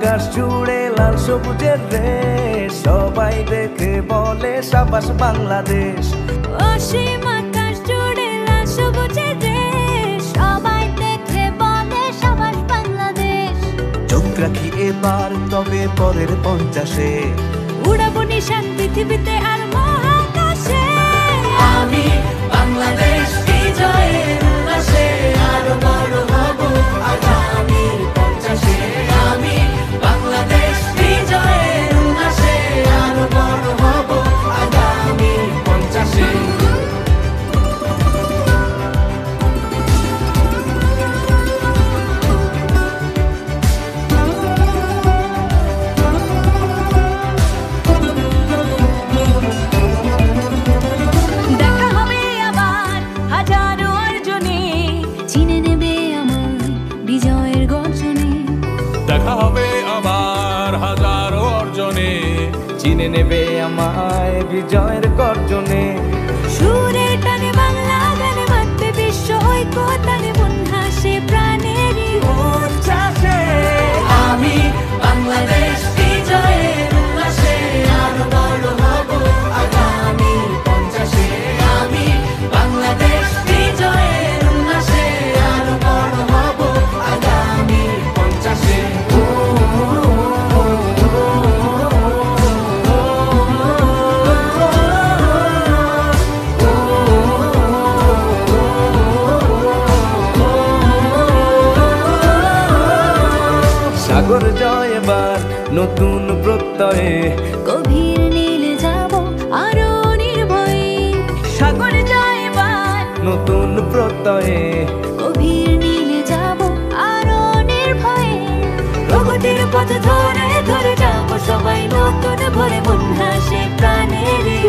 আকাশ জুড়ে লাল সবুজের রেশ, সবাই দেখে বলে সাবাস বাংলাদেশ। অসীম আকাশ জুড়ে লাল সবুজের রেশ, সবাই দেখে বলে সাবাস বাংলাদেশ। চোখ রাখি এবার তবে পরের 50-এ, উড়াবো নিশান পৃথিবীতে আর মহাকাশে। আমি বাংলাদেশ বিজয়ের উল্লাসে আরো বড় হব আগামী 50-এ। আমি বাংলাদেশ বিজয়ের উল্লাসে আরো বড় হব আগামী 50-এ। দেখা হবে আবার হাজারো অর্জনে, চিনে নেবে আমার বিজয়ের গর্জনে। দেখা হবে আবার হাজারো অর্জনে, চিনে নেবে আমায় বিজয়ের গর্জনে। সুরের টানে বাংলা গানে বাঁধবে বিশ্ব ঐক্য তানে, মন হাসে প্রাণেরই উচ্ছ্বাসে। আমি বাংলাদেশ বিজয়ের উল্লাসে আরো বড় হব আগামী 50-এ। আমি বাংলাদেশ বিজয়ের উল্লাসে আরো বড় হব আগামী 50-এ। সাগর জয় এবার নতুন প্রত্যয়ে, গভীর নীলে যাব আরো নির্ভয়ে। সাগর জয় এবার নতুন প্রত্যয়ে, গভীর নীলে যাব আরো নির্ভয়ে। প্রগতির পথ ধরে ধরে যাব সবাই নতুন ভরে, মন হাসে প্রাণেরই